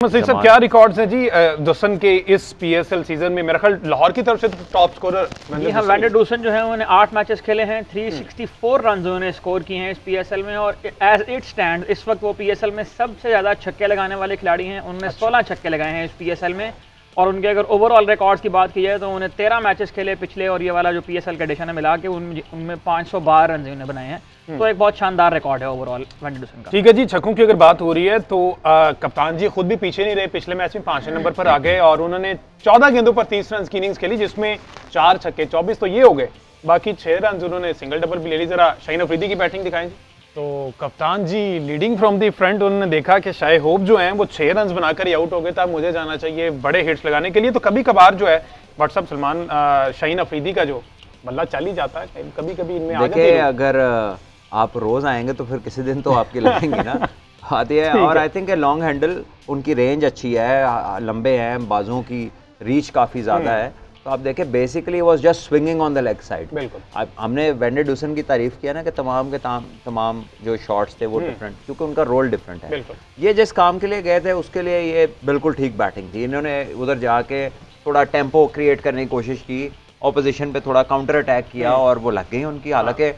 सब क्या रिकॉर्ड्स हैं जी दुसन के इस पीएसएल सीजन में? मेरा ख्याल लाहौर की तरफ से तो टॉप स्कोरर जी हाँ, वैंडर डूसन जो है उन्होंने 8 मैचेस खेले हैं, 364 रन उन्होंने स्कोर किए हैं इस पीएसएल में। और एज इट स्टैंड इस वक्त वो पीएसएल में सबसे ज़्यादा छक्के लगाने वाले खिलाड़ी हैं। उन्होंने 16 छक्के लगाए हैं इस पीएसएल में। और उनके अगर ओवरऑल रिकॉर्ड्स की बात की जाए तो उन्हें 13 मैचेस खेले पिछले, और ये वाला जो पीएसएल का एडिशन है मिला के उनमें 512 रन उन्होंने बनाए हैं। तो एक बहुत शानदार रिकॉर्ड है ओवरऑल वैंडर डूसन का। ठीक है जी, छक्कों की अगर बात हो रही है तो कप्तान जी खुद भी पीछे नहीं रहे, पिछले मैच में 5वें नंबर पर आ गए और उन्होंने 14 गेंदों पर 30 रन की इनिंग्स खेली, जिसमें 4 छक्के 24 तो ये हो गए, बाकी 6 रन उन्होंने सिंगल डबल भी ले ली। जरा शाहीन अफरीदी की बैटिंग दिखाएं जी। तो कप्तान जी लीडिंग फ्रॉम दी फ्रंट, उन्होंने देखा कि शायद होप जो हैं वो 6 रन बनाकर ही आउट हो गए, तब मुझे जाना चाहिए बड़े हिट्स लगाने के लिए। तो कभी कभार जो है व्हाट्सअप सलमान शाहीन अफरीदी का जो बल्ला चल ही जाता है, कभी कभी इनमें आ जाती है। अगर आप रोज आएंगे तो फिर किसी दिन तो आपकी लगेंगी ना आती है। और आई थिंक लॉन्ग हैंडल, उनकी रेंज अच्छी है, लंबे हैं, बाजुओं की रीच काफ़ी ज़्यादा है। तो आप देखें basically was just swinging on the leg side. बिल्कुल हमने वैंडर डूसन की तारीफ किया ना कि तमाम के तमाम जो शॉट्स थे वो डिफरेंट, क्योंकि उनका रोल डिफरेंट है। ये जिस काम के लिए गए थे उसके लिए ये बिल्कुल ठीक बैटिंग थी। इन्होंने उधर जाके थोड़ा टेम्पो क्रिएट करने की कोशिश की, ऑपोजिशन पे थोड़ा काउंटर अटैक किया और वो लग गई उनकी। हालांकि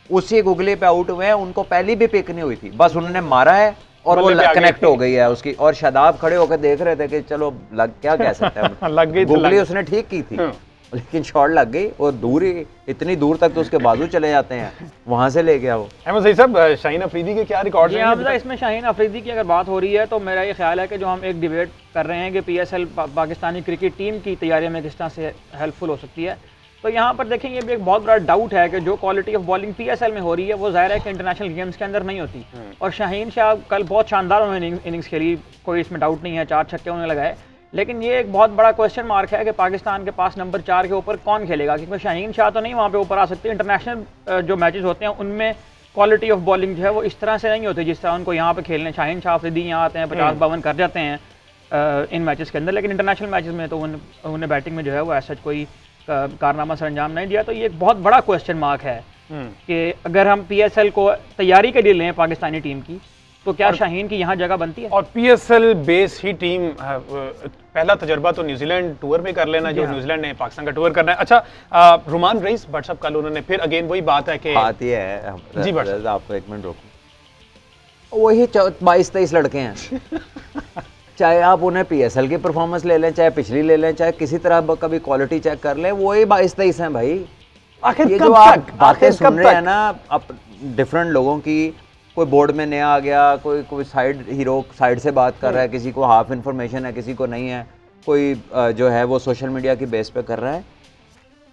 उसी गुगली पे आउट हुए हैं, उनको पहली भी पिक नहीं हुई थी, बस उन्होंने मारा है और वो कनेक्ट हो गई है उसकी। और शादाब खड़े होकर देख रहे थे कि चलो लग, क्या कह सकते हैं लग गई, गुगली उसने ठीक की थी लेकिन शॉट लग गई और दूर ही, इतनी दूर तक तो उसके बाजू चले जाते हैं, वहां से ले गया वो। अहमद सही साहब, शाहीन अफरीदी के क्या रिकॉर्ड हैं? इसमें शाहीन अफरीदी की अगर बात हो रही है तो मेरा ये ख्याल है कि जो हम एक डिबेट कर रहे हैं कि पीएसएल पाकिस्तानी क्रिकेट टीम की तैयारी में किस तरह से हेल्पफुल हो सकती है, तो यहाँ पर देखें ये भी एक बहुत बड़ा डाउट है कि जो क्वालिटी ऑफ बॉलिंग पीएसएल में हो रही है वो ज़ाहिर है कि इंटरनेशनल गेम्स के अंदर नहीं होती। और शाहीन शाह कल बहुत शानदार उन्होंने इनिंग्स खेली, कोई इसमें डाउट नहीं है, 4 छक्के उन्होंने लगाए। लेकिन ये एक बहुत बड़ा क्वेश्चन मार्क है कि पाकिस्तान के पास नंबर 4 के ऊपर कौन खेलेगा, क्योंकि शाहीन शाह तो नहीं वहाँ पे ऊपर आ सकती। इंटरनेशनल जो मैचेस होते हैं उनमें क्वालिटी ऑफ बॉलिंग जो है वो इस तरह से नहीं होती जिस तरह उनको यहाँ पे खेलने। शाहीन शाह अफरीदी यहाँ आते हैं, 50-52 कर जाते हैं इन मैचेस के अंदर, लेकिन इंटरनेशनल मैचेस में तो उन्हें बैटिंग में जो है वो ऐसा कोई कारनामा सर अंजाम नहीं दिया। तो ये एक बहुत बड़ा क्वेश्चन मार्क है कि अगर हम पीएसएल को तैयारी के लिए लें पाकिस्तानी टीम की, तो क्या शाहीन की यहाँ जगह बनती है? और पीएसएल बेस ही टीम, पहला तजर्बा तो न्यूजीलैंड टूर में कर लेना, जो न्यूजीलैंड ने पाकिस्तान का टूर करना है। अच्छा, रुमान रईस व्हाट्सएप कल उन्होंने फिर अगेन वही बात है कि आती है जी आप एक मिनट रोको, वही 22-23 लड़के हैं चाहे आप उन्हें पीएसएल की परफॉर्मेंस ले लें, चाहे पिछली ले लें, चाहे किसी तरह कभी क्वालिटी चेक कर लें, वही 22-23 हैं भाई। आखिर ये जो आप बातें सुन रहे हैं ना आप डिफरेंट लोगों की, कोई बोर्ड में नया आ गया, कोई साइड हीरो साइड से बात कर रहा है, किसी को हाफ इन्फॉर्मेशन है, किसी को नहीं है, कोई जो है वो सोशल मीडिया की बेस पे कर रहा है।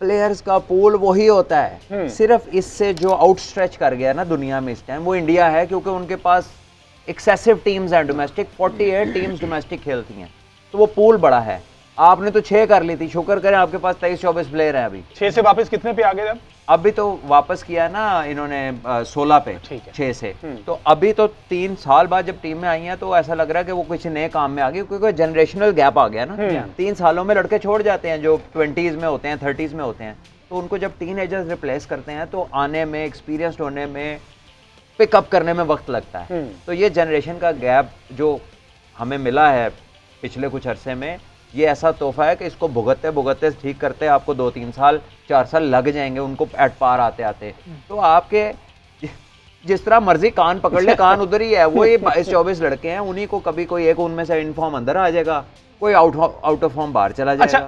प्लेयर्स का पूल वही होता है, सिर्फ इससे जो आउटस्ट्रेच कर गया ना दुनिया में इस टाइम वो इंडिया है, क्योंकि उनके पास एक्सेसिव टीम्स हैं डोमेस्टिक, 48 टीम्स डोमेस्टिक खेलती हैं, तो वो पूल बड़ा है। आपने तो 6 कर ली थी, शुक्र करें आपके पास 23-24 प्लेयर हैं अभी। 6 से वापस कितने पे आ गए? अभी तो वापस किया ना इन्होंने 16 पे, 6 से। तो अभी तो 3 साल बाद जब टीम में आई हैं तो ऐसा लग रहा है कि वो किसी नए काम में आ गई, क्योंकि जनरेशनल गैप आ गया ना। 3 सालों में लड़के छोड़ जाते हैं जो 20s में होते हैं, 30s में होते हैं, तो उनको जब टीनेजर्स रिप्लेस करते हैं तो आने में, एक्सपीरियंस्ड होने में, पिकअप करने में वक्त लगता है। तो ये जनरेशन का गैप जो हमें मिला है पिछले कुछ अरसे में, ये ऐसा तोहफा है कि इसको भुगतते भुगतते ठीक करते आपको 2-3 साल 4 साल लग जाएंगे उनको एट पार आते आते। तो आपके जिस तरह मर्जी कान पकड़ ले, कान उधर ही है, वो ये 22-24 लड़के हैं, उन्हीं को कभी कोई एक उनमें से इनफॉर्म अंदर आ जाएगा, कोई आउट ऑफ फॉर्म बाहर चला जाएगा।